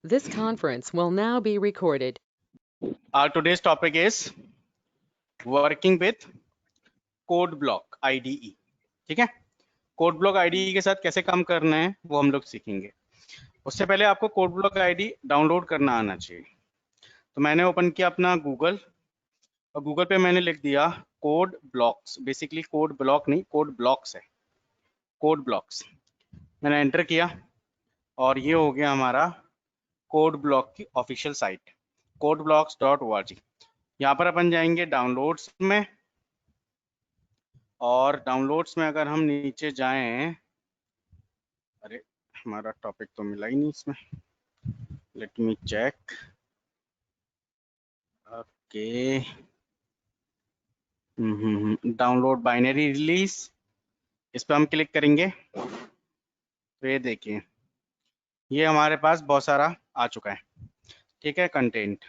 This conference will now be recorded. Our today's topic is working with code block IDE। ठीक है, code block IDE के साथ कैसे काम करना है वो हम लोग सीखेंगे। उससे पहले आपको कोड ब्लॉक IDE डाउनलोड करना आना चाहिए। तो मैंने ओपन किया अपना गूगल और गूगल पे मैंने लिख दिया code blocks. Basically code block नहीं, कोड ब्लॉक्स है, कोड ब्लॉक्स। मैंने एंटर किया और ये हो गया हमारा कोड ब्लॉक की ऑफिशियल साइट codeblocks.org। यहाँ पर अपन जाएंगे डाउनलोड्स में, और डाउनलोड्स में अगर हम नीचे जाएं, अरे हमारा टॉपिक तो मिला ही नहीं इसमें, let me check. Okay, download binary release, इस पर हम क्लिक करेंगे तो ये देखिए ये हमारे पास बहुत सारा आ चुका है। ठीक है, कंटेंट,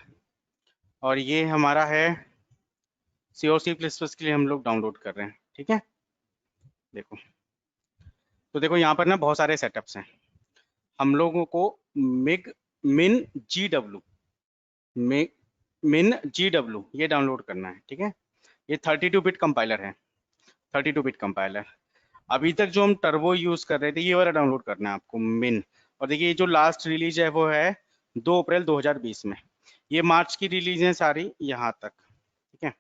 और ये हमारा है C और C++ के लिए हम लोग डाउनलोड कर रहे हैं। ठीक है, देखो तो देखो यहाँ पर ना बहुत सारे सेटअप्स हैं। हम लोगों को मिग मिन GW मिन GW ये डाउनलोड करना है। ठीक है, ये 32 बिट कंपाइलर है, 32 बिट कंपाइलर। अभी तक जो हम टर्बो यूज कर रहे थे ये वाला डाउनलोड करना है आपको, मिन। और देखिए ये जो लास्ट रिलीज है वो है 2 अप्रैल 2020 में। ये मार्च की रिलीज है सारी यहाँ तक। ठीक है,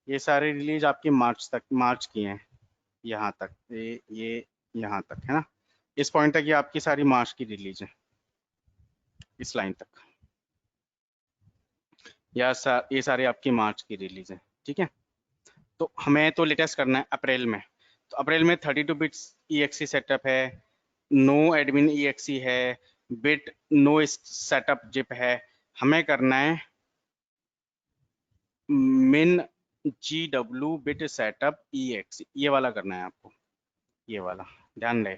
ये सारी रिलीज आपकी मार्च तक, मार्च की हैं यहाँ तक, ये यहाँ तक है ना, इस पॉइंट तक ये आपकी सारी मार्च की रिलीज है, इस लाइन तक ये सारी आपकी मार्च की रिलीज है। ठीक है, तो हमें तो लेटेस्ट करना है अप्रैल में। तो अप्रैल में 32 बिट्स EXE सेटअप है, नो एडमिन EXE है, बिट नो सेटअप जिप है। हमें करना है मिन GW बिट सेटअप EXE, ये वाला करना है आपको, ये वाला ध्यान रहे,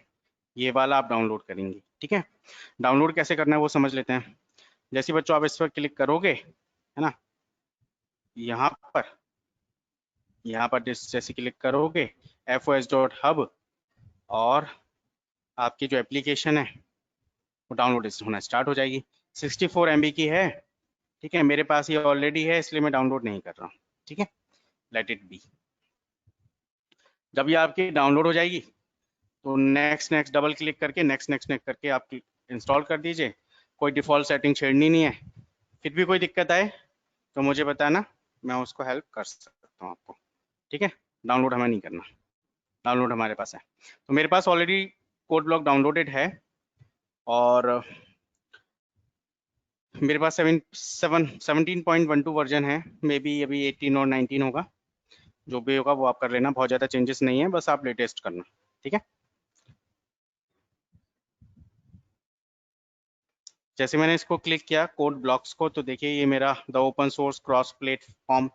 ये वाला आप डाउनलोड करेंगे। ठीक है, डाउनलोड कैसे करना है वो समझ लेते हैं। जैसे बच्चों आप इस पर क्लिक करोगे है ना, यहाँ पर जैसे क्लिक करोगे FOS.hub, और आपकी जो एप्लीकेशन है वो डाउनलोड होना स्टार्ट हो जाएगी। 64 MB की है। ठीक है, मेरे पास ये ऑलरेडी है इसलिए मैं डाउनलोड नहीं कर रहा हूँ। ठीक है, लेट इट बी। जब ये आपकी डाउनलोड हो जाएगी तो नेक्स्ट नेक्स्ट डबल क्लिक करके नेक्स्ट नेक्स्ट नेक्स्ट करके आप इंस्टॉल कर दीजिए। कोई डिफ़ॉल्ट सेटिंग छेड़नी नहीं है। फिर भी कोई दिक्कत आए तो मुझे बताना, मैं उसको हेल्प कर सकता हूँ आपको। ठीक है, डाउनलोड हमें नहीं करना, डाउनलोड हमारे पास है। तो मेरे पास ऑलरेडी कोड ब्लॉक डाउनलोडेड है, और मेरे पास 17.12 वर्जन है, मे बी अभी 18 और 19 होगा। जो भी होगा वो आप कर लेना, बहुत ज़्यादा चेंजेस नहीं है, बस आप लेटेस्ट करना। ठीक है, जैसे मैंने इसको क्लिक किया कोड ब्लॉक्स को, तो देखिए ये मेरा the open source cross platform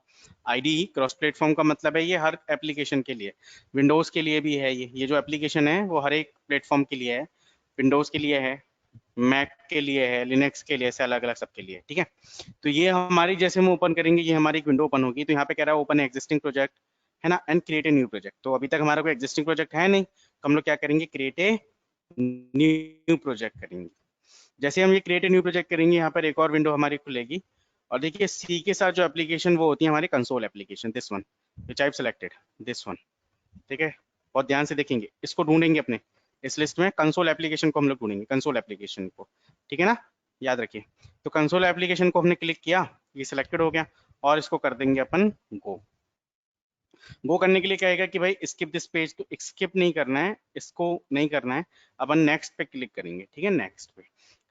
IDE। Cross platform का मतलब है ये हर एप्लीकेशन के लिए, विंडोज़ के लिए भी है, ये जो एप्लीकेशन है वो हर एक प्लेटफॉर्म के लिए है। विंडोज़ के लिए है, मैक के लिए है, लिनक्स के लिए, से अलग अलग सबके लिए। ठीक है, तो ये हमारी जैसे हम ओपन करेंगे ये हमारी एक विंडो ओपन होगी। तो यहाँ पे कह रहा है ओपन एग्जिस्टिंग प्रोजेक्ट है ना, and create a new project. तो अभी तक हमारा कोई एग्जिस्टिंग प्रोजेक्ट है नहीं, तो हम लोग क्या करेंगे, क्रिएट ए न्यू प्रोजेक्ट करेंगे। जैसे हम ये क्रिएट ए न्यू प्रोजेक्ट करेंगे यहाँ पर एक और विंडो हमारी खुलेगी, और देखिए सी के साथ जो एप्लीकेशन वो होती है हमारी console application, this one which I selected, this one. ठीक है, बहुत ध्यान से देखेंगे, इसको ढूंढेंगे अपने इस लिस्ट में, कंसोल एप्लीकेशन को हम लोग ढूंढेंगे, कंसोल एप्लीकेशन को। ठीक है ना, याद रखिए। तो कंसोल एप्लीकेशन को हमने क्लिक किया, ये सिलेक्टेड हो गया, और इसको कर देंगे अपन गो करने के लिए कहेगा कि भाई स्किप दिस पेज, तो स्किप नहीं करना है, इसको नहीं करना है, अपन नेक्स्ट पे क्लिक करेंगे। ठीक है, नेक्स्ट पे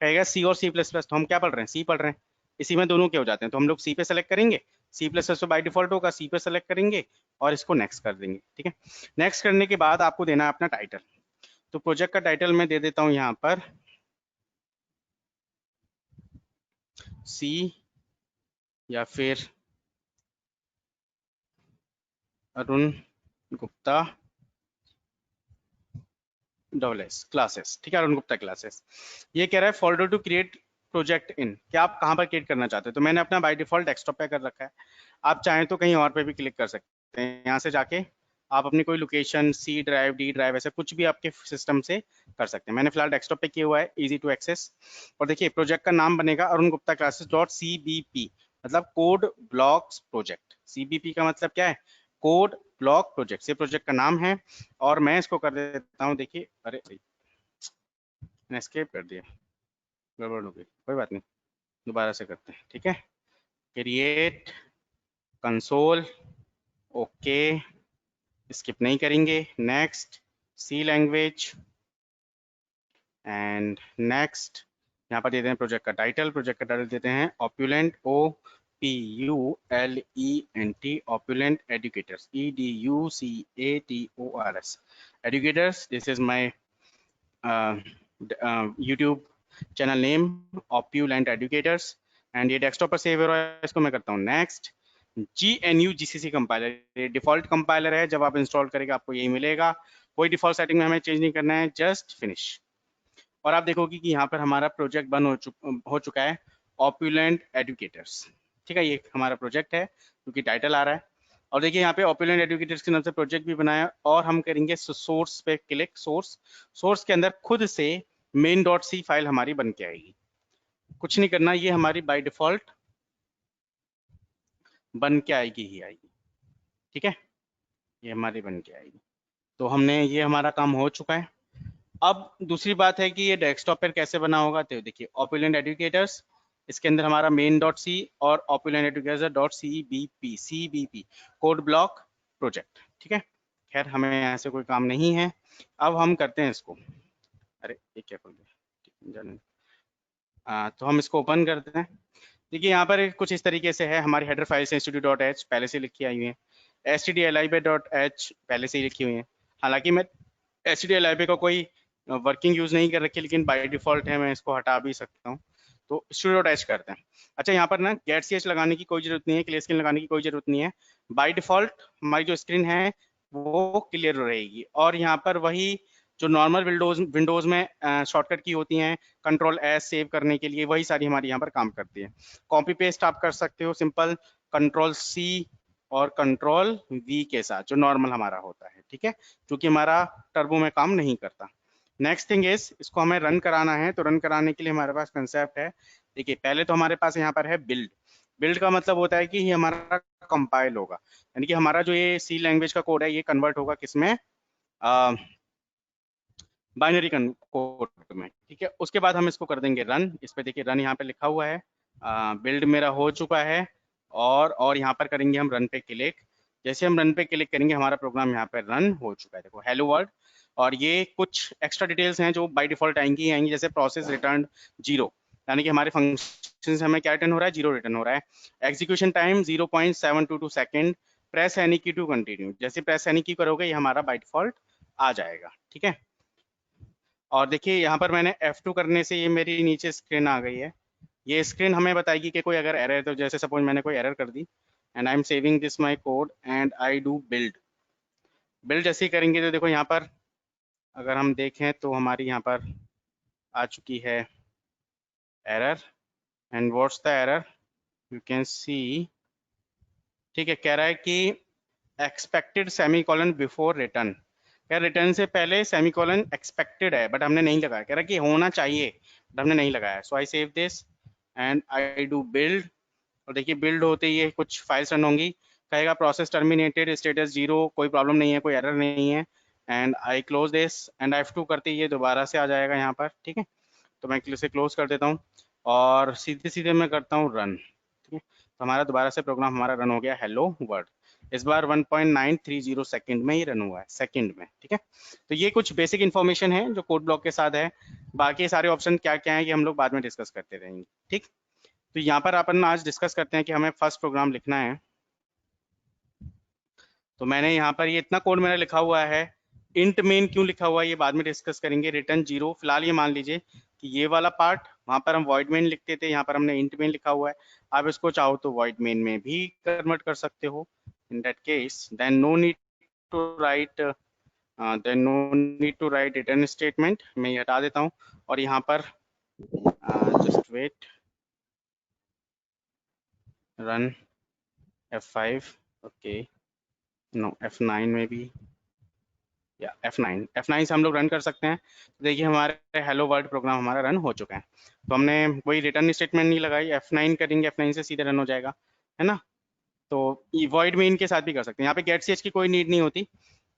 कहेगा C और C++, तो हम क्या पढ़ रहे हैं, C पढ़ रहे हैं, इसी में दोनों के हो जाते हैं, तो हम लोग C पे सेलेक्ट करेंगे, C++ तो बाय डिफॉल्ट होगा, C पे सेलेक्ट करेंगे और इसको नेक्स्ट कर देंगे। ठीक है, नेक्स्ट करने के बाद आपको देना है अपना टाइटल। तो प्रोजेक्ट का टाइटल मैं दे देता हूँ यहाँ पर C, या फिर अरुण गुप्ता डबल क्लासेस। ठीक है, अरुण गुप्ता क्लासेस। ये कह रहा है folder to create project in, क्या आप कहाँ पर क्रिएट करना चाहते हैं। तो मैंने अपना बाय डिफॉल्ट डेस्कटॉप पे कर रखा है, आप चाहें तो कहीं और पे भी क्लिक कर सकते हैं। यहाँ से जाके आप अपनी कोई location C drive, D drive, ऐसा कुछ भी आपके सिस्टम से कर सकते हैं। मैंने फिलहाल डेस्कटॉप पे किया हुआ है, इजी टू एक्सेस। और देखिए प्रोजेक्ट का नाम बनेगा Arun Gupta classes dot CBP, मतलब कोड ब्लॉक्स प्रोजेक्ट। CBP का मतलब क्या है? कोड ब्लॉक प्रोजेक्ट, ये प्रोजेक्ट का नाम है। और मैं इसको कर देता हूँ, देखिए, अरे मैंने एस्केप कर दिया, गड़बड़ हो गई, कोई बात नहीं, दोबारा से करते हैं, ठीक है। क्रिएट कंसोल, ओके, स्किप नहीं करेंगे, next, C language and next. यहाँ पर देते हैं प्रोजेक्ट का टाइटल, प्रोजेक्ट का टाइटल देते हैं Opulent, OPULENT, Opulent Educators, EDUCATORS Educators. This is my YouTube channel name, Opulent Educators. And ये डेस्कटॉप पर सेव हो रहा है, इसको मैं करता हूँ नेक्स्ट। GNU GCC कंपाइलर, ये डिफॉल्ट कंपाइलर है, जब आप इंस्टॉल करेंगे आपको यही मिलेगा। कोई डिफॉल्ट सेटिंग में हमें चेंज नहीं करना है, जस्ट फिनिश। और आप देखोगे कि यहाँ पर हमारा प्रोजेक्ट बन हो चुका है, ऑप्यूलेंट एडुकेटर्स, ठीक है। ये हमारा प्रोजेक्ट है क्योंकि टाइटल आ रहा है। और देखिए यहाँ पे ऑप्यूलेंट एडुकेटर्स के नाम से प्रोजेक्ट भी बनाया, और हम करेंगे सोर्स पे क्लिक। सोर्स के अंदर खुद से main.c फाइल हमारी बन के आएगी, कुछ नहीं करना, ये हमारी बाय डिफॉल्ट बन के आएगी ही आएगी, ठीक है, ये हमारी बन के आएगी। तो हमने, ये हमारा काम हो चुका है। अब दूसरी बात है कि ये डेस्कटॉप पर कैसे बना होगा, तो देखिए ऑप्यूलेंट एडुकेटर्स, इसके अंदर हमारा main.c और Opulent Educators dot CBP code block project, ठीक है। खैर हमें यहाँ से कोई काम नहीं है, अब हम करते हैं इसको, अरे ये क्या खोल गया, तो हम इसको ओपन करते हैं। देखिए यहाँ पर कुछ इस तरीके से है, हमारी हेडर फाइल से std.h पहले से लिखी आई हुई है, stdlib.h पहले से ही लिखी हुई है। हालांकि मैं stdlib का कोई वर्किंग यूज नहीं कर रखी, लेकिन बाय डिफॉल्ट है, मैं इसको हटा भी सकता हूँ। तो std.h करते हैं। अच्छा, यहाँ पर ना get ch लगाने की कोई जरूरत नहीं है, क्लियर स्क्रीन लगाने की कोई जरूरत नहीं है। बाय डिफॉल्ट हमारी जो स्क्रीन है वो क्लियर रहेगी, और यहाँ पर वही जो नॉर्मल विंडोज में शॉर्टकट की होती हैं, कंट्रोल S सेव करने के लिए, वही सारी हमारी यहाँ पर काम करती है। कॉपी पेस्ट आप कर सकते हो सिंपल कंट्रोल-C और कंट्रोल-V के साथ, जो नॉर्मल हमारा होता है, ठीक है, क्योंकि हमारा टर्बो में काम नहीं करता। नेक्स्ट थिंग इज, इसको हमें रन कराना है, तो रन कराने के लिए हमारे पास कंसेप्ट है। देखिए पहले तो हमारे पास यहाँ पर है बिल्ड। बिल्ड का मतलब होता है कि ये हमारा कंपाइल होगा, यानी कि हमारा जो ये C लैंग्वेज का कोड है ये कन्वर्ट होगा किसमें, बाइनरी कोड में, ठीक है। उसके बाद हम इसको कर देंगे रन। इस पे देखिए रन यहाँ पे लिखा हुआ है, बिल्ड मेरा हो चुका है, और यहाँ पर करेंगे हम रन पे क्लिक। जैसे हम रन पे क्लिक करेंगे हमारा प्रोग्राम यहाँ पे रन हो चुका है, देखो हेलो वर्ल्ड। और ये कुछ एक्स्ट्रा डिटेल्स हैं जो बाय डिफॉल्ट आएंगी, जैसे प्रोसेस रिटर्न 0, यानी कि हमारे फंक्शन से हमें क्या रिटर्न हो रहा है, 0 रिटर्न हो रहा है। Execution time 0.722 second, press any की टू कंटिन्यू, जैसे प्रेस एनी की करोगे ये हमारा बाय डिफॉल्ट आ जाएगा, ठीक है। और देखिए यहाँ पर मैंने F2 करने से ये मेरी नीचे स्क्रीन आ गई है। ये स्क्रीन हमें बताएगी कि कोई अगर एरर है, तो जैसे सपोज मैंने कोई एरर कर दी, and I am saving this my code and I do build. Build जैसे ही करेंगे तो देखो यहाँ पर अगर हम देखें तो हमारी यहाँ पर आ चुकी है error, and what's the error, you can see, ठीक है। कह रहा है कि एक्सपेक्टेड सेमीकोलन बिफोर रिटर्न, क्या रिटर्न से पहले सेमीकोलन एक्सपेक्टेड है, बट हमने नहीं लगाया। कह रहा है कि होना चाहिए, बट हमने नहीं लगाया। So I save this and I do build. और देखिए बिल्ड होते ही कुछ फाइल्स रन होंगी, कहेगा प्रोसेस टर्मिनेटेड, स्टेटस 0, कोई प्रॉब्लम नहीं है, कोई एरर नहीं है। And I close this and F2 करते ही ये दोबारा से आ जाएगा यहाँ पर, ठीक है। तो मैं इसे क्लोज कर देता हूँ और सीधे सीधे मैं करता हूँ रन, ठीक है। तो हमारा दोबारा से प्रोग्राम हमारा रन हो गया, हेलो वर्ल्ड। इस बार 1.930 सेकंड में ही रन हुआ है, सेकंड में, ठीक है। तो ये कुछ बेसिक इन्फॉर्मेशन है जो कोड ब्लॉक के साथ है। बाकी सारे ऑप्शन क्या क्या है ये हम लोग बाद में डिस्कस करते रहेंगे, ठीक। तो यहाँ पर अपन आज डिस्कस करते हैं कि हमें फर्स्ट प्रोग्राम लिखना है। तो मैंने यहाँ पर ये इतना कोड मेरा लिखा हुआ है, इंट मेन क्यों लिखा हुआ है ये बाद में डिस्कस करेंगे। रिटर्न 0, फिलहाल ये मान लीजिए कि ये वाला पार्ट वहां पर हम वॉइड मेन लिखते थे, यहाँ पर हमने इंट मेन लिखा हुआ है। आप इसको चाहो तो वॉइड मेन में भी कन्वर्ट कर सकते हो। In that case then no need to write return statement, मैं ये हटा देता हूँ। और यहाँ पर just wait, run F5, okay, no F9 में भी, या F9 से हम लोग रन कर सकते हैं। तो देखिए हमारे हेलो वर्ल्ड प्रोग्राम हमारा रन हो चुका है। तो हमने कोई रिटर्न स्टेटमेंट नहीं लगाई, F9 करेंगे, F9 से सीधे रन हो जाएगा, है ना। तो वॉइड में इनके साथ भी कर सकते हैं, यहाँ पे गेट ch की कोई नीड नहीं होती,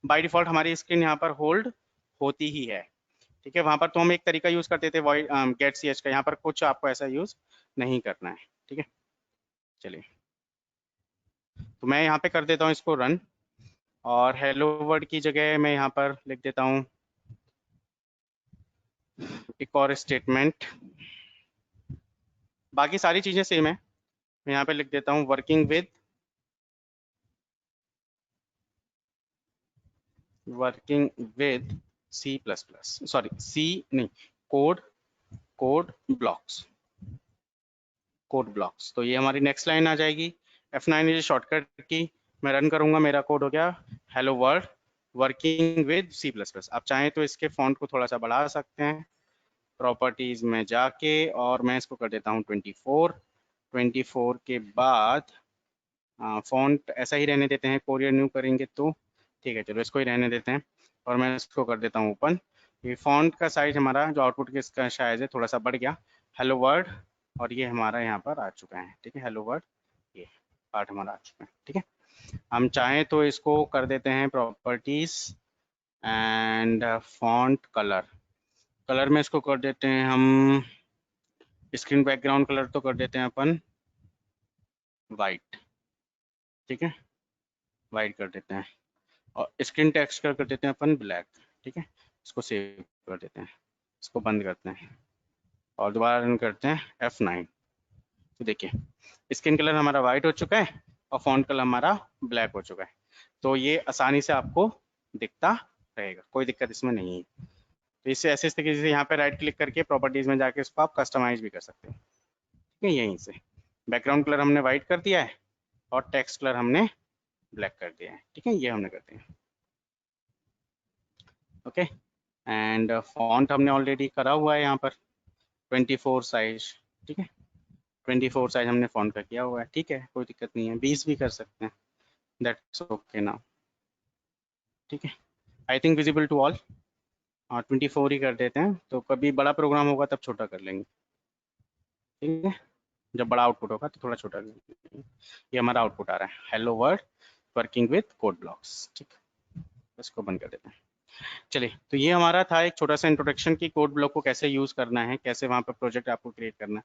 बाय डिफॉल्ट हमारी स्क्रीन यहाँ पर होल्ड होती ही है, ठीक है। वहां पर तो हम एक तरीका यूज करते थे वॉइड गेट ch का, यहाँ पर कुछ आपको ऐसा यूज नहीं करना है, ठीक है। चलिए, तो मैं यहाँ पे कर देता हूँ इसको रन, और हेलो वर्ल्ड की जगह मैं यहाँ पर लिख देता हूँ एक और स्टेटमेंट, बाकी सारी चीजें सेम है। मैं यहाँ पे लिख देता हूँ वर्किंग विद सी नहीं, कोड ब्लॉक्स। तो ये हमारी नेक्स्ट लाइन आ जाएगी। F9 इज शॉर्टकट की, मैं रन करूंगा, मेरा कोड हो गया hello world working with C++। आप चाहें तो इसके फॉन्ट को थोड़ा सा बढ़ा सकते हैं, प्रॉपर्टीज में जाके, और मैं इसको कर देता हूँ 24 के बाद फॉन्ट ऐसा ही रहने देते हैं, कोरियर न्यू करेंगे तो ठीक है, चलो इसको ही रहने देते हैं, और मैं इसको कर देता हूँ ओपन। ये फॉन्ट का साइज हमारा जो आउटपुट के इसका साइज है थोड़ा सा बढ़ गया, हेलो वर्ल्ड, और ये हमारा यहाँ पर आ चुका है, ठीक है, हेलो वर्ल्ड ये पार्ट हमारा आ चुका है, ठीक है। हम चाहें तो इसको कर देते हैं प्रॉपर्टीज एंड फॉन्ट कलर में इसको कर देते हैं हम, स्क्रीन बैकग्राउंड कलर तो कर देते हैं अपन वाइट, ठीक है, वाइट कर देते हैं, और स्क्रीन टेक्स्ट कर देते हैं अपन ब्लैक, ठीक है। इसको सेव कर देते हैं, इसको बंद करते हैं, और दोबारा रन करते हैं F9। तो देखिए स्क्रीन कलर हमारा वाइट हो चुका है और फॉन्ट कलर हमारा ब्लैक हो चुका है। तो ये आसानी से आपको दिखता रहेगा, कोई दिक्कत इसमें नहीं है। तो इससे ऐसे तरीके से यहाँ पे राइट क्लिक करके प्रॉपर्टीज में जाके इसको आप कस्टमाइज भी कर सकते हैं, ठीक है। यहीं से बैकग्राउंड कलर हमने वाइट कर दिया है और टेक्स्ट कलर हमने ब्लैक कर दिया है, ठीक है, ये हमने कर दिया, ओके। एंड फॉन्ट हमने ऑलरेडी करा हुआ है यहाँ पर 24 साइज, ठीक है, 24 साइज हमने फॉन्ट का किया हुआ है, ठीक है, कोई दिक्कत नहीं है, 20 भी कर सकते हैं, दैट्स ओके नाउ, ठीक है। I think visible to all, हाँ 24 ही कर देते हैं, तो कभी बड़ा प्रोग्राम होगा तब छोटा कर लेंगे, ठीक है, जब बड़ा आउटपुट होगा तो थोड़ा छोटा कर लेंगे। ये हमारा आउटपुट आ रहा है hello world working with code blocks, ठीक, इसको बंद कर देते हैं। चलिए, तो ये हमारा था एक छोटा सा इंट्रोडक्शन की कोड ब्लॉक को कैसे यूज़ करना है, कैसे वहाँ पर प्रोजेक्ट आपको क्रिएट करना है।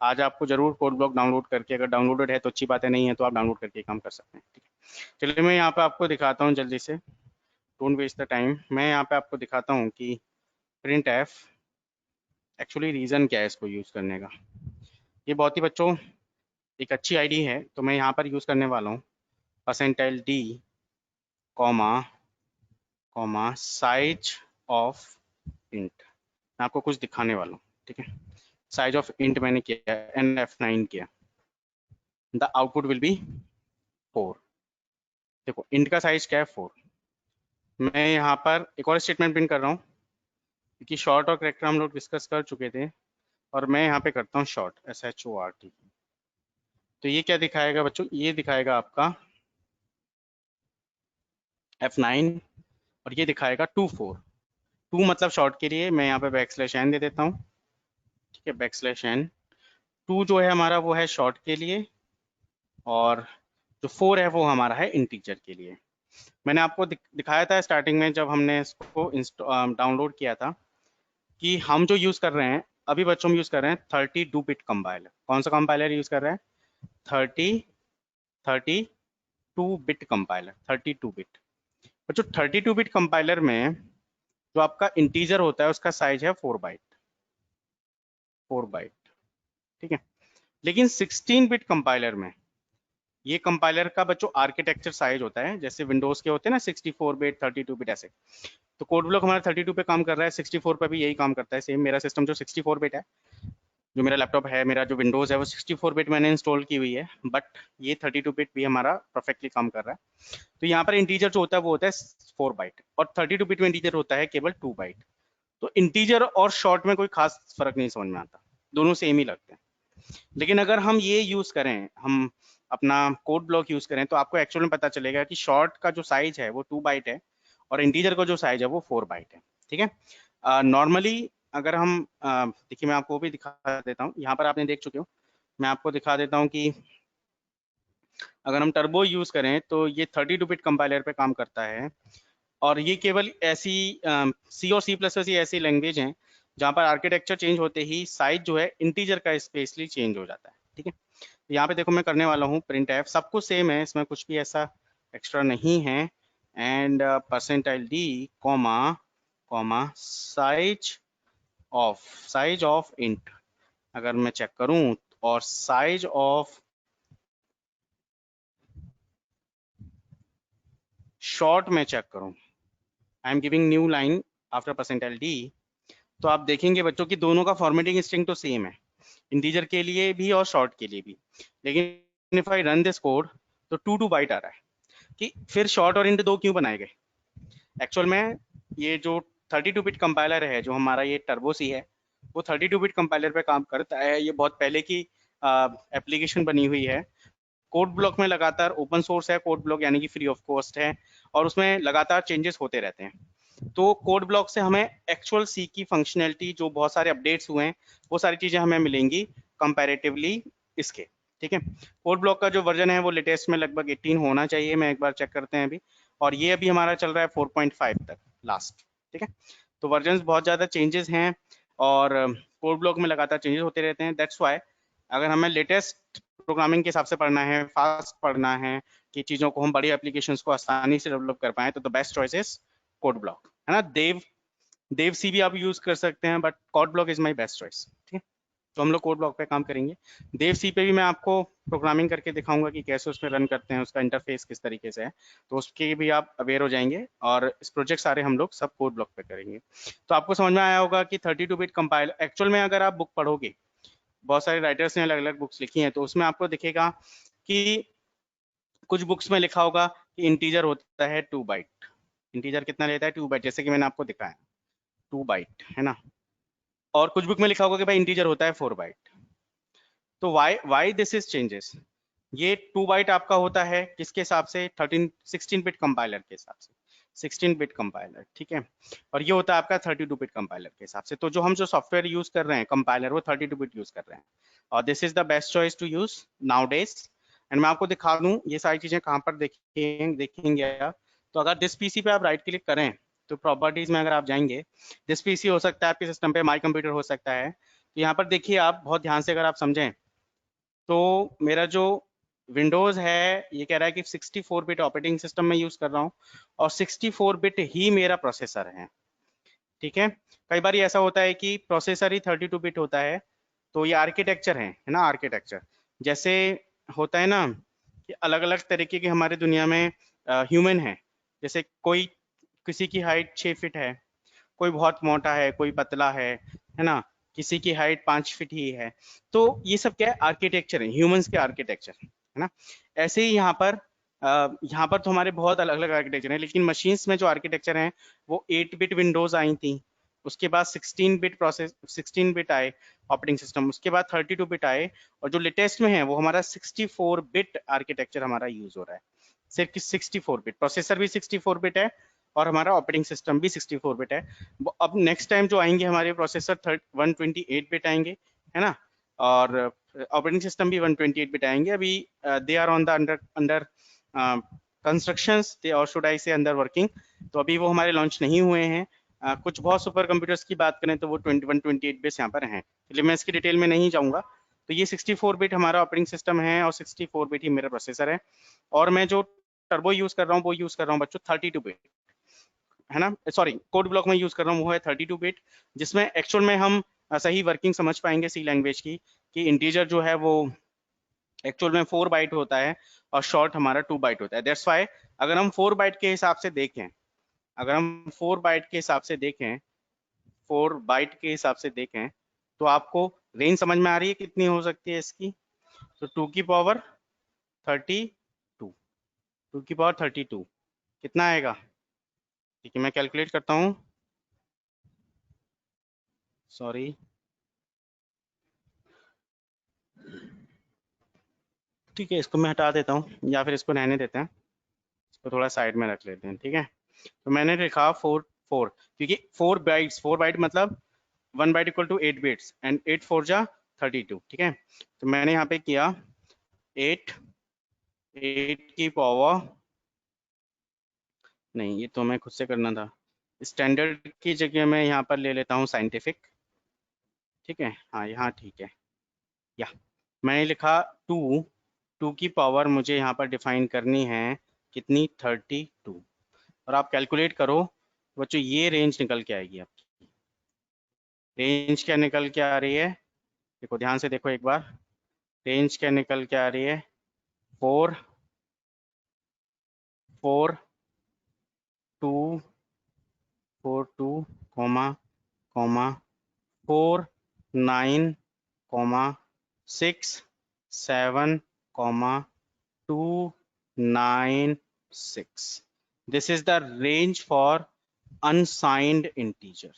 आज आपको जरूर कोड ब्लॉक डाउनलोड करके, अगर डाउनलोडेड है तो अच्छी बात है, नहीं है तो आप डाउनलोड करके काम कर सकते हैं, ठीक है। चलिए मैं यहाँ पे आपको दिखाता हूँ जल्दी से, डोंट वेस्ट द टाइम। मैं यहाँ पे आपको दिखाता हूँ कि प्रिंट एफ एक्चुअली रीज़न क्या है इसको यूज़ करने का। ये बहुत ही बच्चों एक अच्छी आईडी है, तो मैं यहाँ पर यूज़ करने वाला हूँ %d comma size of int. मैं आपको कुछ दिखाने वाला हूँ, ठीक है। साइज ऑफ इंट मैंने किया एंड F9 किया, द आउटपुट विल बी 4। देखो इंट का साइज क्या है 4। मैं यहाँ पर एक और स्टेटमेंट प्रिंट कर रहा हूँ, क्योंकि शॉर्ट और करेक्टर हम लोग डिस्कस कर चुके थे, और मैं यहाँ पे करता हूँ शॉर्ट SHORT। तो ये क्या दिखाएगा बच्चों, ये दिखाएगा आपका F9, और ये दिखाएगा 2 मतलब शॉर्ट के लिए मैं यहाँ पे \n दे देता हूँ, ठीक है, \n। 2 जो है हमारा वो है शॉर्ट के लिए, और जो 4 है वो हमारा है इंटीजर के लिए। मैंने आपको दिखाया था स्टार्टिंग में जब हमने इसको डाउनलोड किया था, कि हम जो यूज़ कर रहे हैं अभी बच्चों में यूज़ कर रहे हैं 32 बिट कंपाइलर। कौन सा कंपाइलर यूज़ कर रहे हैं, 32 बिट कंपाइलर, 32 बिट। बच्चों 32 बिट कंपाइलर में जो आपका इंटीजर होता है उसका साइज है 4 बाइट, ठीक है। लेकिन 16 बिट कंपाइलर में, ये कंपाइलर का बच्चों आर्किटेक्चर साइज होता है, जैसे विंडोज के होते हैं ना 64 बिट 32 बिट ऐसे, तो कोड ब्लॉक हमारा 32 पे काम कर रहा है, 64 पे भी यही काम करता है सेम। मेरा सिस्टम जो 64 बिट है, जो मेरा लैपटॉप है, मेरा जो विंडोज है वो 64 बिट मैंने इंस्टॉल की हुई है, बट ये 32 बिट भी हमारा परफेक्टली काम कर रहा है। तो यहाँ पर इंटीजर जो होता है वो होता है 4 बाइट, और 32 बिट में इंटीजर होता है केवल 2 बाइट। तो इंटीजर और शॉर्ट में कोई खास फर्क नहीं समझ में आता, दोनों सेम ही लगते हैं। लेकिन अगर हम ये यूज करें, हम अपना कोड ब्लॉक यूज करें तो आपको एक्चुअल में पता चलेगा कि शॉर्ट का जो साइज है वो 2 बाइट है और इंटीजर का जो साइज है वो 4 बाइट है। ठीक है, नॉर्मली अगर हम देखिए मैं आपको वो भी दिखा देता हूँ, यहाँ पर आपने देख चुके हो, मैं आपको दिखा देता हूँ कि अगर हम टर्बो यूज करें तो ये 32 बिट कंपाइलर पे काम करता है और ये केवल ऐसी सी और सी प्लस प्लस ऐसी लैंग्वेज हैं जहाँ पर आर्किटेक्चर चेंज होते ही साइज जो है इंटीजर का स्पेशली चेंज हो जाता है। ठीक है, यहाँ पे देखो मैं करने वाला हूँ प्रिंट एफ, सब कुछ सेम है, इसमें कुछ भी ऐसा एक्स्ट्रा नहीं है। And percentile D comma comma size of int, अगर मैं चेक करूं और साइज ऑफ शॉर्ट में चेक करूं, I am giving new line after percentile D, तो आप देखेंगे बच्चों की दोनों का फॉर्मेटिंग स्ट्रिंग तो सेम है, इंटीजर के लिए भी और शॉर्ट के लिए भी। लेकिन if I run this code तो 2 बाइट आ रहा है कि फिर शॉर्ट और इंट दो क्यों बनाए गए। एक्चुअल में ये जो 32 बिट कंपाइलर है जो हमारा ये टर्बो सी है वो 32 बिट कंपाइलर पे काम करता है। ये बहुत पहले की एप्लीकेशन बनी हुई है, कोड ब्लॉक में लगातार ओपन सोर्स है कोड ब्लॉक, यानी कि फ्री ऑफ कॉस्ट है और उसमें लगातार चेंजेस होते रहते हैं। तो कोड ब्लॉक से हमें एक्चुअल सी की फंक्शनैलिटी जो बहुत सारे अपडेट्स हुए हैं वो सारी चीजें हमें मिलेंगी कंपैरेटिवली इसके। ठीक है, कोड ब्लॉक का जो वर्जन है वो लेटेस्ट में लगभग 18 होना चाहिए, मैं एक बार चेक करते हैं अभी, और ये अभी हमारा चल रहा है 4.5 तक लास्ट। ठीक है, तो वर्जन बहुत ज़्यादा चेंजेस हैं और कोड ब्लॉक में लगातार चेंजेस होते रहते हैं। दैट्स वाई अगर हमें लेटेस्ट प्रोग्रामिंग के हिसाब से पढ़ना है, फास्ट पढ़ना है कि चीज़ों को हम बड़ी एप्लीकेशंस को आसानी से डेवलप कर पाएँ, तो the best choice is code block, है ना। देव सी भी आप यूज़ कर सकते हैं but code block is my best choice. ठीक है, तो हम लोग कोड ब्लॉक पे काम करेंगे। देव सी पे भी मैं आपको प्रोग्रामिंग करके दिखाऊंगा कि कैसे उसमें रन करते हैं, उसका इंटरफेस किस तरीके से है, तो उसके भी आप अवेयर हो जाएंगे और इस प्रोजेक्ट सारे हम लोग सब कोड ब्लॉक पे करेंगे। तो आपको समझ में आया होगा कि 32 बिट कंपाइल एक्चुअल में अगर आप बुक पढ़ोगे, बहुत सारे राइटर्स ने अलग अलग बुक्स लिखी हैं, तो उसमें आपको दिखेगा कि कुछ बुक्स में लिखा होगा कि इंटीजर होता है 2 बाइट, इंटीजर कितना लेता है 2 बाइट, जैसे कि मैंने आपको दिखाया 2 बाइट, है ना। और कुछ बुक में लिखा होगा कि भाई इंटीजर होता है 4 बाइट। तो वाई दिस इज चेंजेस, ये 2 बाइट आपका होता है किसके हिसाब से, 16 बिट कंपाइलर के हिसाब से, 16 बिट कंपाइलर। ठीक है, और ये होता है आपका 32 बिट कंपाइलर के हिसाब से। तो जो हम जो सॉफ्टवेयर यूज कर रहे हैं कंपाइलर वो 32 बिट यूज कर रहे हैं और this is the best choice to use nowadays. And मैं आपको दिखा दूं ये सारी चीजें कहाँ पर देखेंगे आप। तो अगर दिस पीसी पे आप राइट क्लिक करें तो प्रॉपर्टीज में अगर आप जाएंगे, दिस पीसी हो सकता है आपके सिस्टम पे, माई कंप्यूटर हो सकता है, तो यहाँ पर देखिए आप बहुत ध्यान से अगर आप समझें तो मेरा जो विंडोज़ है ये कह रहा है कि 64 बिट ऑपरेटिंग सिस्टम में यूज़ कर रहा हूँ और 64 बिट ही मेरा प्रोसेसर है। ठीक है, कई बार ऐसा होता है कि प्रोसेसर ही 32 बिट होता है, तो ये आर्किटेक्चर है ना, आर्किटेक्चर जैसे होता है ना कि अलग अलग तरीके की हमारे दुनिया में ह्यूमन है, जैसे कोई किसी की हाइट 6 फीट है, कोई बहुत मोटा है, कोई पतला है ना, किसी की हाइट 5 फीट ही है। तो ये सब क्या है, आर्किटेक्चर है, ह्यूमंस के आर्किटेक्चर, है ना। ऐसे ही यहाँ पर तो हमारे बहुत अलग अलग आर्किटेक्चर हैं, लेकिन मशीन्स में जो आर्किटेक्चर हैं वो 8 बिट विंडोज आई थी, उसके बाद 16 बिट आए ऑपरेटिंग सिस्टम, उसके बाद 32 बिट आए, और जो लेटेस्ट में है वो हमारा 64 बिट आर्किटेक्चर हमारा यूज हो रहा है। सिर्फ 64 बिट प्रोसेसर भी 64 बिट है और हमारा ऑपरेटिंग सिस्टम भी 64 बिट है। अब नेक्स्ट टाइम जो आएंगे हमारे प्रोसेसर 128 बिट आएंगे, है ना, और ऑपरेटिंग सिस्टम भी 128 बिट आएंगे। अभी they are on the under under constructions, they और शुड आई से अंडर वर्किंग, तो अभी वो हमारे लॉन्च नहीं हुए हैं। कुछ बहुत सुपर कंप्यूटर्स की बात करें तो वो 128 बिट्स यहाँ पर हैं, इसलिए मैं इसकी डिटेल में नहीं जाऊँगा। तो ये 64 बिट हमारा ऑपरेटिंग सिस्टम है और 64 बिट ही मेरा प्रोसेसर है, और मैं जो टर्बो यूज कर रहा हूँ वो यूज कर रहा हूँ बच्चों 32 बिट, है ना, सॉरी कोड ब्लॉक में यूज कर रहा हूँ वो है 32 बिट, जिसमें एक्चुअल में हम सही वर्किंग समझ पाएंगे सी लैंग्वेज की कि इंटीजर जो है वो एक्चुअल में 4 बाइट होता है और शॉर्ट हमारा 2 बाइट होता है। दैट्स वाई अगर हम 4 बाइट के हिसाब से देखें, अगर हम 4 बाइट के हिसाब से देखें, 4 बाइट के हिसाब से देखें, तो आपको रेंज समझ में आ रही है कितनी हो सकती है इसकी। तो 2 की पावर 32, 2 की पावर 32 कितना आएगा, ठीक है मैं कैलकुलेट करता हूँ, सॉरी ठीक है, इसको मैं हटा देता हूँ या फिर इसको रहने देते हैं, इसको थोड़ा साइड में रख लेते हैं। ठीक है, तो मैंने लिखा 4 4, क्योंकि 4 बाइट्स मतलब 1 byte equal to 8 bits and 8 4 जा 32। ठीक है, तो मैंने यहाँ पे किया 8 की पावर, नहीं ये तो मैं खुद से करना था, स्टैंडर्ड की जगह मैं यहाँ पर ले लेता हूँ साइंटिफिक। ठीक है, हाँ यहाँ ठीक है। या मैंने लिखा 2 की पावर मुझे यहाँ पर डिफाइन करनी है कितनी, 32। और आप कैलकुलेट करो बच्चों, ये रेंज निकल के आएगी आपकी। रेंज क्या निकल के आ रही है, देखो ध्यान से देखो एक बार, रेंज क्या निकल के आ रही है, 4 4 2 comma comma 4 9 comma 6 7 comma 2 9 6। This is the range for unsigned integer.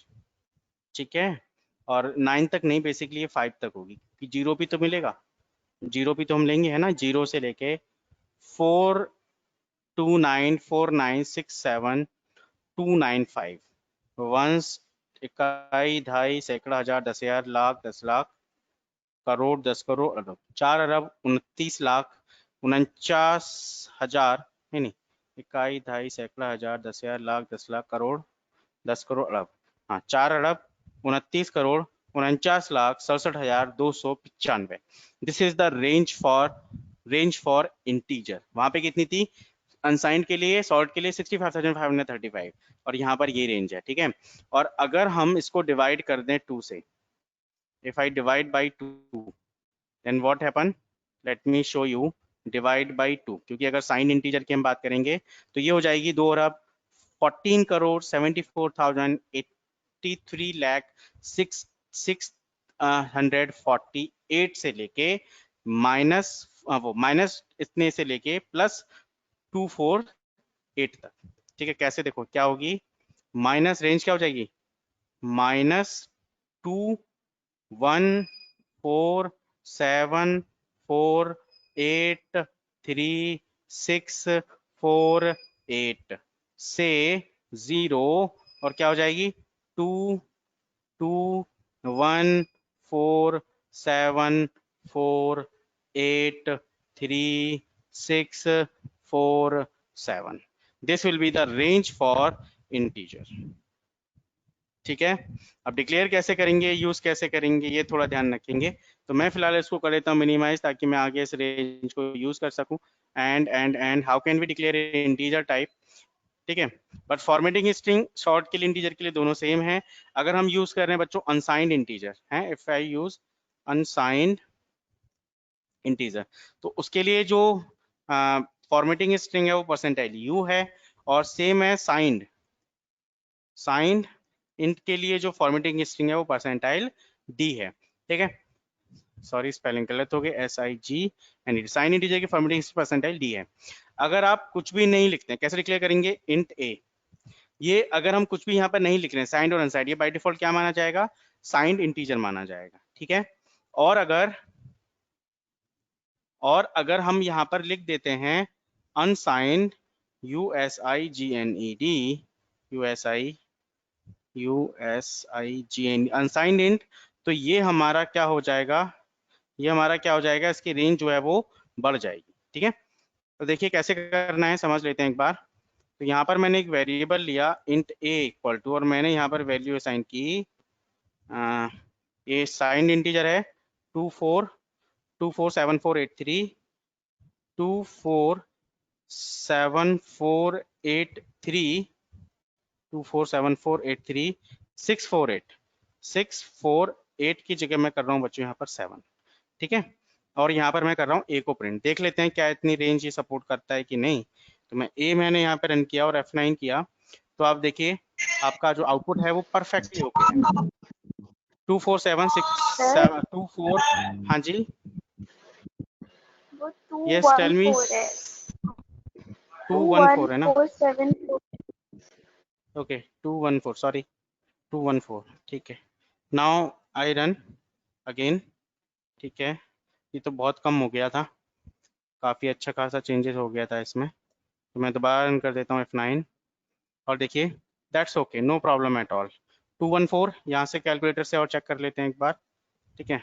ठीक है, और 9 तक नहीं, बेसिकली ये 5 तक होगी, कि जीरो भी तो मिलेगा, जीरो भी तो हम लेंगे है ना, जीरो से लेके 4 2 9 4 9 6 7 2 9 5, वंस, इकाई, ढाई, सैकड़ा, हजार, 10,000, लाख, 10 लाख, करोड़, 10 करोड़, अरब, 4 अरब 29 लाख 49 हजार, नहीं, इकाई, ढाई, सैकड़ा, हजार, 10,000, लाख, 10 लाख, करोड़, 10 करोड़, अरब, हाँ 4 अरब 29 crore 49,67,295। This is the range for integer. वहां पे कितनी थी अनसाइंड के लिए, सॉर्ट के लिए 65,535, और यहाँ पर ये रेंज है। ठीक है, और अगर हम इसको डिवाइड कर दें 2 से, if I divide by 2, then what happen, let me show you, divide by 2, क्योंकि अगर साइन इंटीजर की हम बात करेंगे तो ये हो जाएगी 2 अरब 14 करोड़ 74,83 लाख 648 से लेके माइनस, वो माइनस इतने से लेके प्लस 248 तक। ठीक है, कैसे देखो क्या होगी, माइनस रेंज क्या हो जाएगी, -2 1 4 7 4 8 3 6 4 8 से 0, और क्या हो जाएगी 2 2 1 4 7 4 8 3 6 4 7। This will be the range for integer. ठीक है, अब डिक्लेयर कैसे करेंगे, यूज कैसे करेंगे, ये थोड़ा ध्यान रखेंगे। तो मैं फिलहाल इसको कर लेता हूँ मिनिमाइज, ताकि मैं आगे इस रेंज को यूज कर सकूं। And how can we declare integer type. ठीक है, बट फॉर्मेटिंग स्ट्रिंग शॉर्ट के लिए, इंटीजर के लिए दोनों सेम है। अगर हम यूज कर रहे हैं बच्चों अनसाइंड इंटीजर है, if I use unsigned integer, तो उसके लिए जो फॉर्मेटिंग स्ट्रिंग है वो परसेंटाइल यू है, और सेम है साइंड इंट के लिए जो फॉर्मेटिंग स्ट्रिंग है वो परसेंटाइल डी है। ठीक है, सॉरी स्पेलिंग गलत हो गई, SIG साइन इंटीजर की फॉर्मेटिंग परसेंटाइल डी है। अगर आप कुछ भी नहीं लिखते हैं, कैसे डिक्लेयर करेंगे, इंट ए, ये अगर हम कुछ भी यहाँ पर नहीं लिख रहे हैं, साइंड और अनसाइंड, ये बाय डिफॉल्ट क्या माना जाएगा, साइंड इंटीजर माना जाएगा। ठीक है, और अगर हम यहाँ पर लिख देते हैं अनसाइंड, USIGNED अनसाइंड इंट, तो ये हमारा क्या हो जाएगा, इसकी रेंज जो है वो बढ़ जाएगी। ठीक है, तो देखिए कैसे करना है, समझ लेते हैं एक बार। तो यहाँ पर मैंने एक वेरिएबल लिया इंट a इक्वल टू, और मैंने यहाँ पर वैल्यू असाइन की, ये साइंड इंटीजर है 24247483 247483 247483 648 की जगह मैं कर रहा हूँ बच्चों यहाँ पर 7। ठीक है, और यहाँ पर मैं कर रहा हूँ ए को प्रिंट, देख लेते हैं क्या इतनी रेंज ये सपोर्ट करता है कि नहीं। तो मैं ए मैंने यहाँ पे रन किया और F9 किया, तो आप देखिए आपका जो आउटपुट है वो परफेक्टली ओके है, 2476724। हाँ जी, वो यस टेल मी, 214 है, 214 है ना, 21474। Okay 214, sorry 214। ठीक है, नाउ आई रन अगेन। ठीक है, ये तो बहुत कम हो गया था, काफ़ी अच्छा खासा चेंजेस हो गया था इसमें। तो मैं दोबारा रन कर देता हूँ F9 और देखिए that's okay, no problem at all. 214 यहाँ से कैलकुलेटर से और चेक कर लेते हैं एक बार, ठीक है।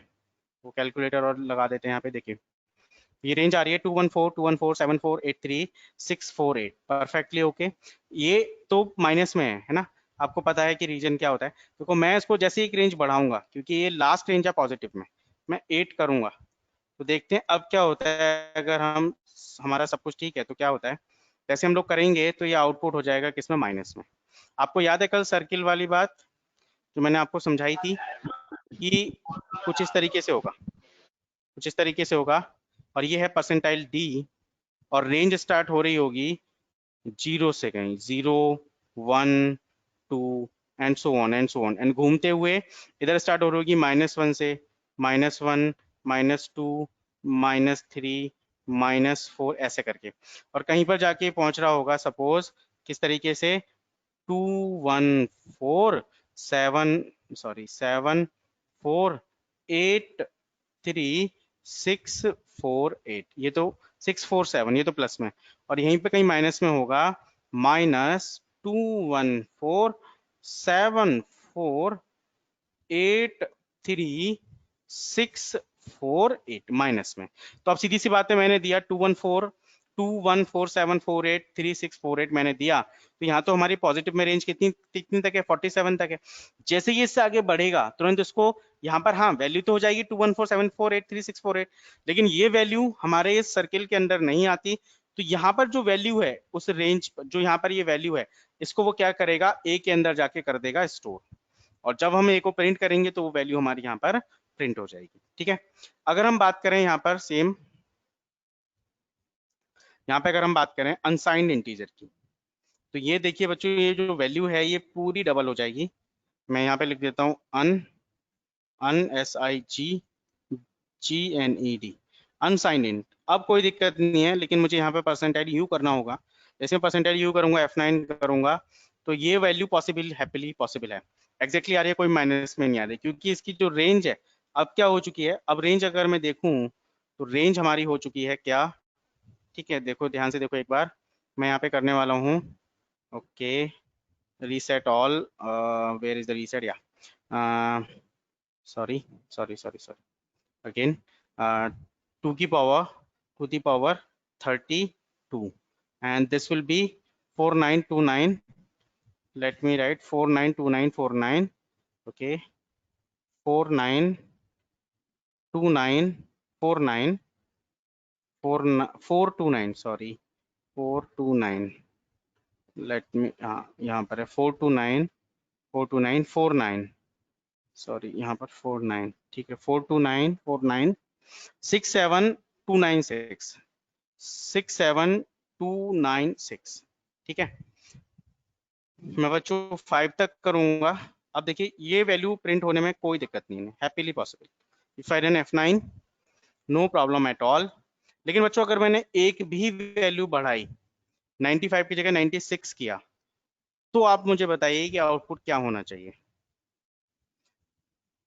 वो कैलकुलेटर और लगा देते हैं यहाँ पे, देखिए ये रेंज आ रही है 214, 214, 7483, 648, परफेक्टली ओके। ये तो माइनस में है ना, आपको पता है कि रीजन क्या होता है। देखो मैं इसको जैसे एक रेंज बढ़ाऊंगा, क्योंकि ये लास्ट रेंज है पॉजिटिव में, मैं 8 करूंगा तो देखते हैं अब क्या होता है। अगर हम हमारा सब कुछ ठीक है तो क्या होता है, जैसे हम लोग करेंगे तो ये आउटपुट हो जाएगा किसमें, माइनस में। आपको याद है कल सर्किल वाली बात जो मैंने आपको समझाई थी कि कुछ इस तरीके से होगा, कुछ इस तरीके से होगा, और ये है परसेंटाइल डी, और रेंज स्टार्ट हो रही होगी 0 से, कहीं 0, 1, 2 and so on and so on, and घूमते हुए इधर स्टार्ट हो रही होगी -1 से, -1, -2, -3, -4 ऐसे करके, और कहीं पर जाके पहुंच रहा होगा सपोज किस तरीके से 7, ये तो 647, ये तो प्लस में, और यहीं पे कहीं माइनस में होगा -2147483 648 माइनस में। तो अब सीधी सी बात है, मैंने दिया 214, 2147483 648 मैंने दिया, तो यहाँ तो हमारी पॉजिटिव में रेंज कितनी कितनी तक है, 47 तक है। जैसे ही इससे आगे बढ़ेगा तुरंत इसको यहाँ पर, हाँ वैल्यू तो हो जाएगी 2147483 648, लेकिन ये वैल्यू हमारे इस सर्किल के अंदर नहीं आती। तो यहाँ पर जो वैल्यू है उस रेंज जो यहाँ पर ये वैल्यू है, इसको वो क्या करेगा, ए के अंदर जाके कर देगा स्टोर, और जब हम ए को प्रिंट करेंगे तो वो वैल्यू हमारी यहाँ पर प्रिंट हो जाएगी, ठीक है। अगर हम बात करें यहाँ पर सेम, यहाँ पे अगर हम बात करें अनसाइंड इंटीजर की, तो ये देखिए बच्चों, ये जो वैल्यू है ये पूरी डबल हो जाएगी। मैं यहाँ पे लिख देता हूँ SIGGNED, अनसाइंड इंट। अब कोई दिक्कत नहीं है, लेकिन मुझे यहाँ पे परसेंटाइल यू करना होगा। जैसे मैं परसेंटाइल यू करूंगा, F9 करूंगा, तो ये वैल्यू पॉसिबल, हैप्पीली पॉसिबल है, एग्जैक्टली आ रही है, कोई माइनस में नहीं आ रही, क्योंकि इसकी जो रेंज है अब क्या हो चुकी है। अब रेंज अगर मैं देखूं तो रेंज हमारी हो चुकी है क्या, ठीक है। देखो ध्यान से देखो एक बार, मैं यहाँ पे करने वाला हूँ, okay, reset all, where is the reset, या sorry sorry sorry sorry again, 2 की power 32, and this will be 4929, let me write 492949, okay, 492949 429, sorry 429, let me, हाँ यहाँ पर है 429 सॉरी यहाँ पर 49, ठीक है, 42949 67296 67296, ठीक है। मैं बच्चों 5 तक करूंगा। अब देखिए ये वैल्यू प्रिंट होने में कोई दिक्कत नहीं है, happily possible. If I run F9, no problem at all. लेकिन बच्चों अगर मैंने एक भी वैल्यू बढ़ाई, 95 की जगह 96 किया, तो आप मुझे बताइए कि आउटपुट क्या होना चाहिए,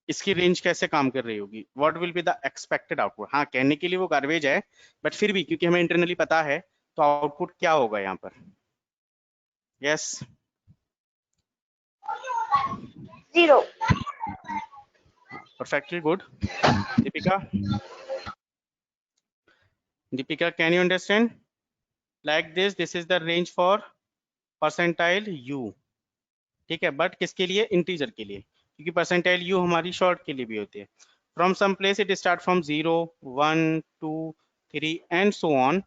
इसकी रेंज कैसे काम कर रही होगी, what will be the expected output. हाँ कहने के लिए वो गार्बेज है, बट फिर भी क्योंकि हमें इंटरनली पता है, तो आउटपुट क्या होगा यहाँ पर। Yes, 0. Perfectly good. Deepika, Deepika can you understand, like this is the range for percentile you, ठीक है, बट किसके लिए, इंटीजर के लिए, क्योंकि परसेंटाइल यू हमारी शॉर्ट के लिए भी होती है। From some place it start from 0, 1, 2, 3 and so on,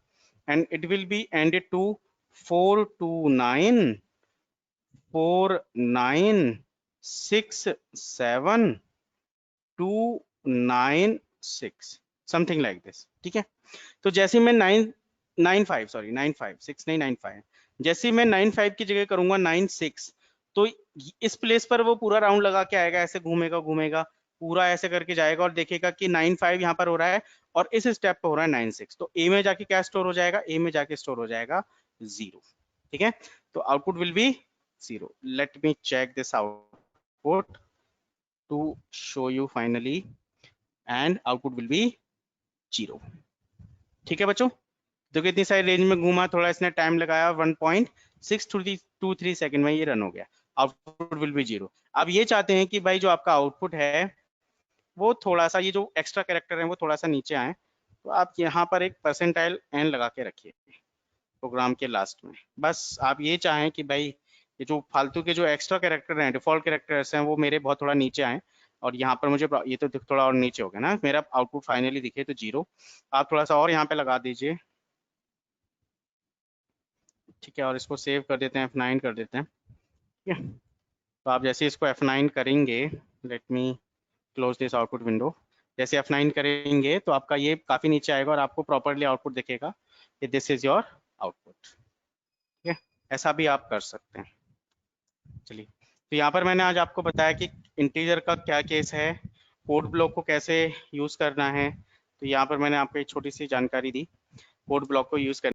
and it will be ended to 429 4967296, something like this, ठीक है। तो जैसे मैं 995, सॉरी 95 6 नहीं 95, जैसे मैं 95 की जगह करूंगा 96, तो इस प्लेस पर वो पूरा राउंड लगा के आएगा, ऐसे घूमेगा घूमेगा पूरा ऐसे करके जाएगा, और देखेगा कि 95 यहाँ पर हो रहा है और इस स्टेप पे हो रहा है 96, तो ए में जाके क्या स्टोर हो जाएगा, ए में जाके स्टोर हो जाएगा 0, ठीक है। तो output will be 0। Let me check this output to show you finally, and output will be 0, ठीक है बच्चों। तो कितनी सारी रेंज में घूमा, थोड़ा इसने टाइम लगाया, 1.623 सेकंड में ये रन हो गया, आउटपुट विल बी 0। अब ये चाहते हैं कि भाई जो आपका आउटपुट है वो थोड़ा सा, ये जो एक्स्ट्रा कैरेक्टर है वो थोड़ा सा नीचे आए, तो आप यहाँ पर एक परसेंटाइल एन लगा के रखिए प्रोग्राम के लास्ट में। बस आप ये चाहें कि भाई ये जो फालतू के जो एक्स्ट्रा कैरेक्टर हैं, डिफॉल्ट कैरेक्टर्स हैं, वो मेरे बहुत थोड़ा नीचे आए, और यहाँ पर मुझे ये तो थोड़ा और नीचे हो गया ना, मेरा आउटपुट फाइनली दिखे तो 0। आप थोड़ा सा और यहाँ पे लगा दीजिए, ठीक है, और इसको सेव कर देते हैं, F9 कर देते हैं, ठीक है। तो आप जैसे इसको F9 करेंगे, let me close this output window, जैसे F9 करेंगे तो आपका ये काफ़ी नीचे आएगा और आपको प्रॉपरली आउटपुट दिखेगा कि दिस इज़ योर आउटपुट, ठीक है। ऐसा भी आप कर सकते हैं। चलिए, तो यहाँ पर मैंने आज आपको बताया कि इंटीजर का क्या केस है, कोड ब्लॉक को कैसे यूज़ करना है। तो यहाँ पर मैंने आपको एक छोटी सी जानकारी दी कोड ब्लॉक को यूज़ करने